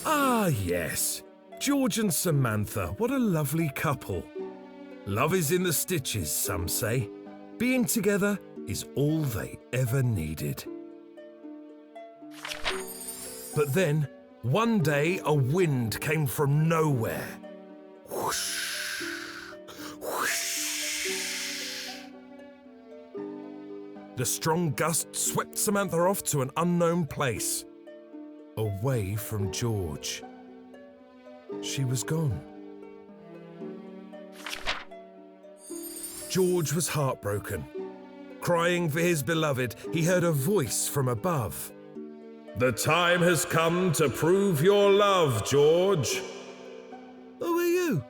Ah, yes. George and Samantha, what a lovely couple. Love is in the stitches, some say. Being together is all they ever needed. But then, one day, a wind came from nowhere. Whoosh, whoosh. The strong gust swept Samantha off to an unknown place, away from George. She was gone. George was heartbroken. Crying for his beloved, he heard a voice from above. "The time has come to prove your love, George." "Who are you?"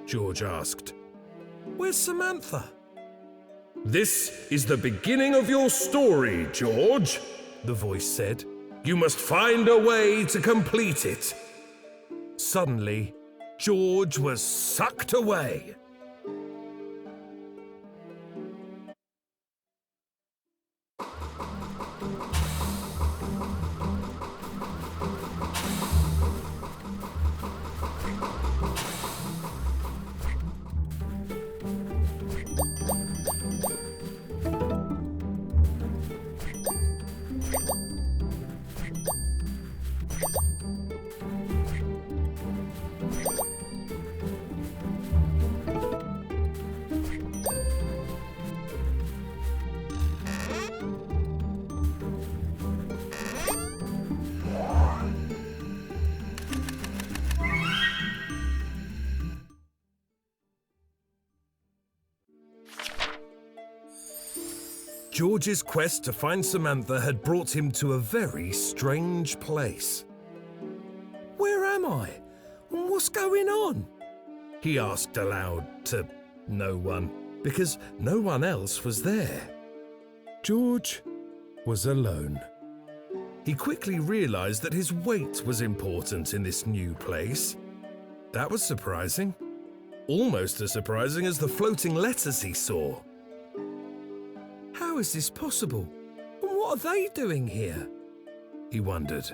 George asked. "Where's Samantha?" "This is the beginning of your story, George," the voice said. "You must find a way to complete it." Suddenly, George was sucked away. George's quest to find Samantha had brought him to a very strange place. "Where am I? And what's going on?" he asked aloud to no one, because no one else was there. George was alone. He quickly realized that his weight was important in this new place. That was surprising. Almost as surprising as the floating letters he saw. How is this possible? And what are they doing here? He wondered.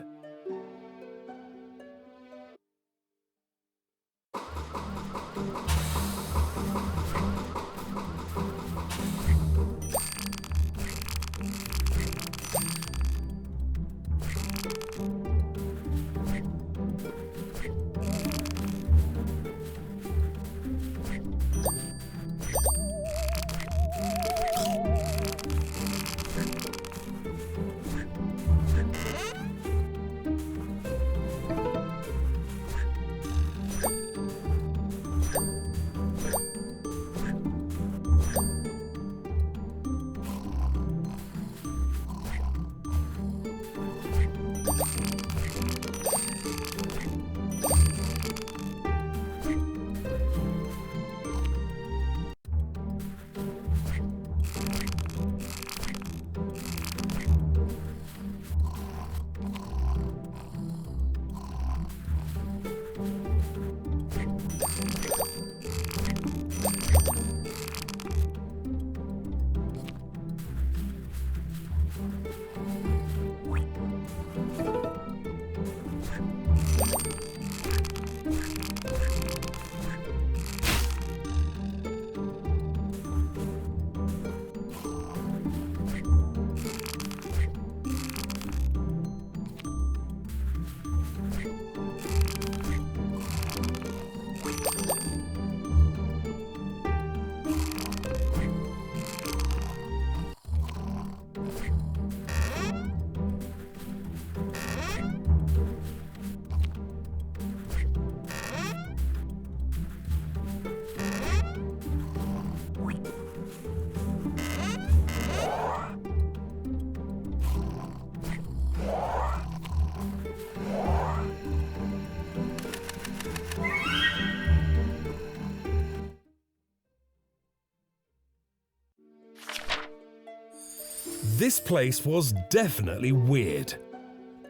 This place was definitely weird.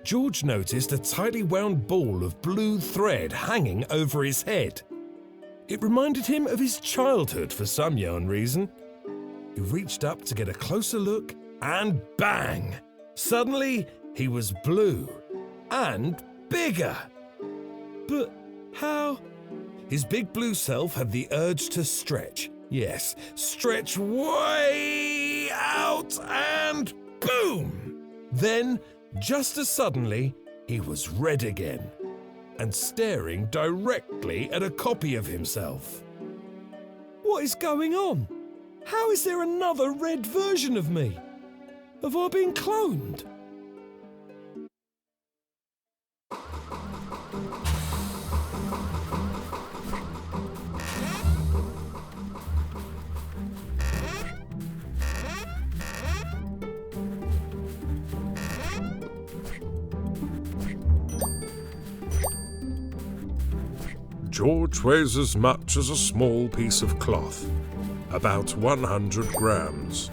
George noticed a tightly wound ball of blue thread hanging over his head. It reminded him of his childhood for some yarn reason. He reached up to get a closer look, and bang! Suddenly, he was blue and bigger. But how? His big blue self had the urge to stretch. Yes, stretch way out and boom! Then, just as suddenly, he was red again and staring directly at a copy of himself. What is going on? How is there another red version of me? Have I been cloned? George weighs as much as a small piece of cloth, about 100 grams.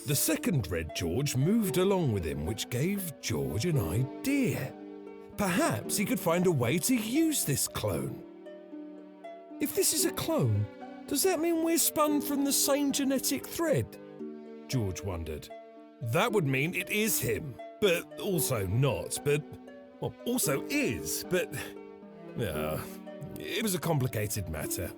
The second Red George moved along with him, which gave George an idea. Perhaps he could find a way to use this clone. If this is a clone, does that mean we're spun from the same genetic thread? George wondered. That would mean it is him, but also not, but... well, also is, but... it was a complicated matter.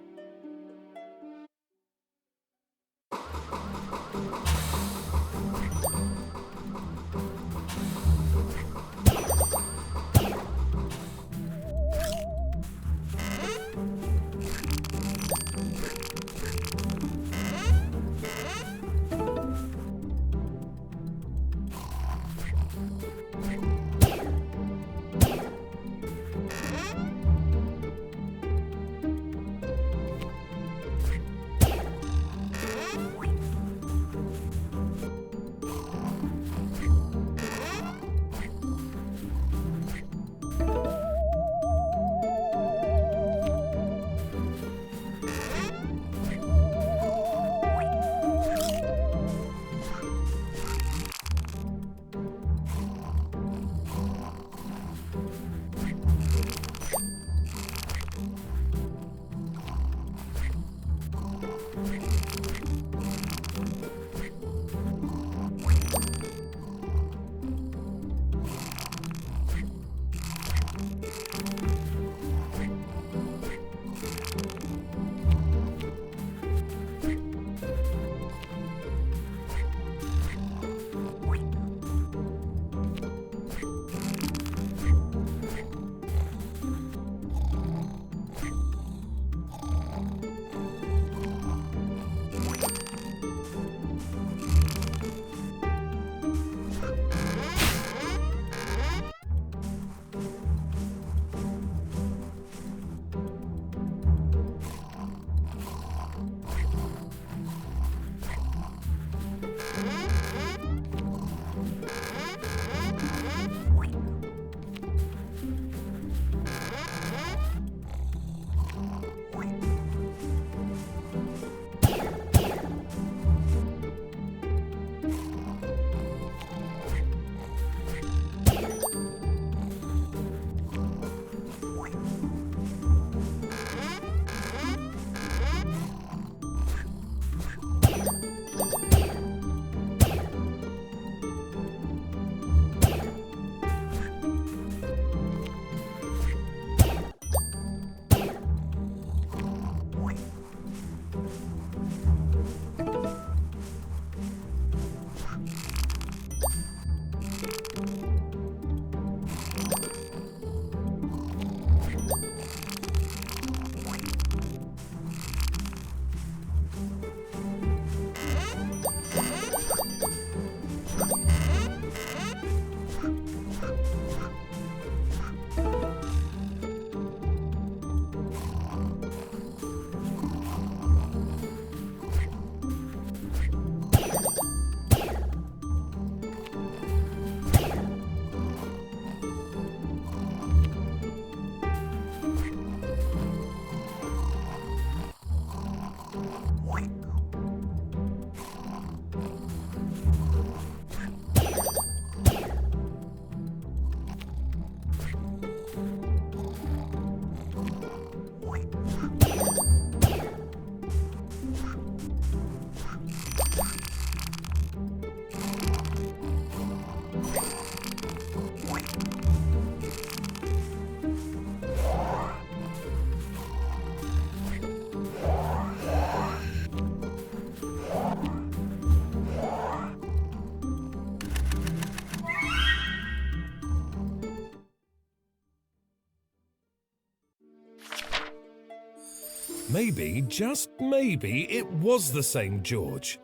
Maybe, just maybe, it was the same George.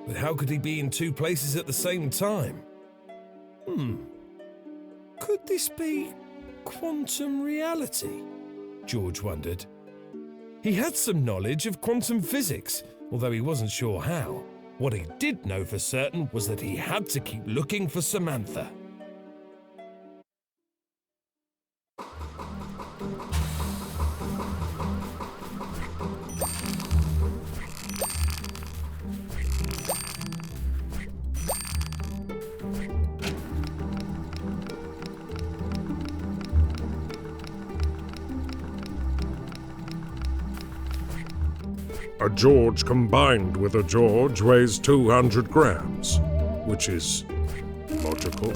But how could he be in two places at the same time? Could this be quantum reality? George wondered. He had some knowledge of quantum physics, although he wasn't sure how. What he did know for certain was that he had to keep looking for Samantha. A George combined with a George weighs 200 grams, which is logical.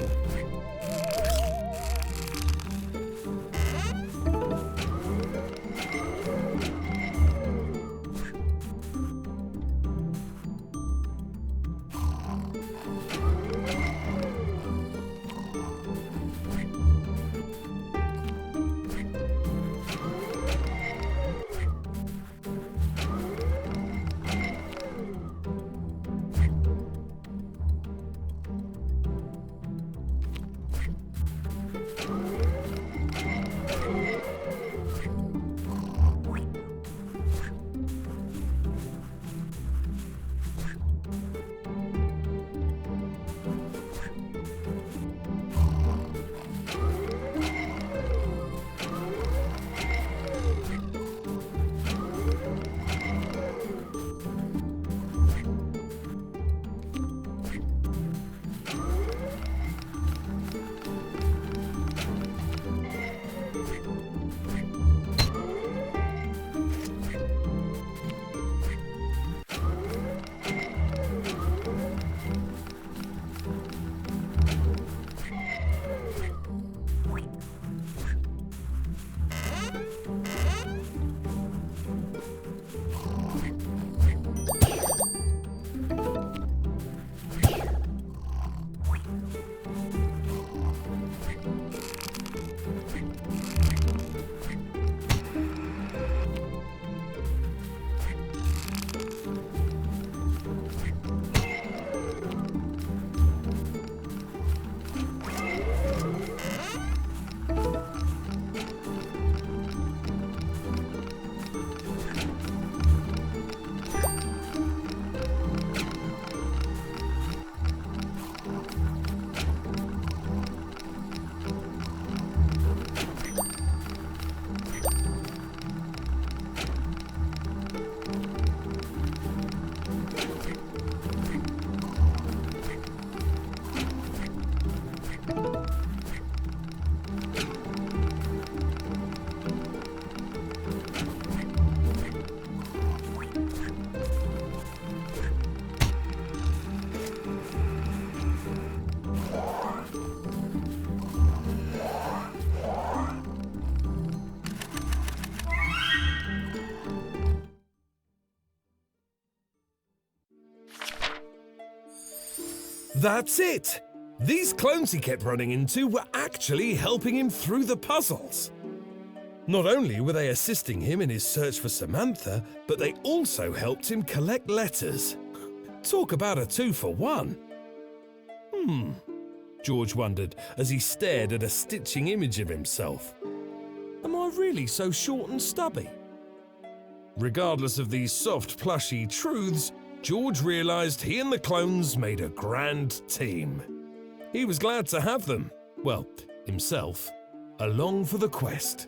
That's it! These clones he kept running into were actually helping him through the puzzles. Not only were they assisting him in his search for Samantha, but they also helped him collect letters. Talk about a 2-for-1. George wondered as he stared at a stitching image of himself. Am I really so short and stubby? Regardless of these soft, plushy truths, George realised he and the clones made a grand team. He was glad to have them, well, himself, along for the quest.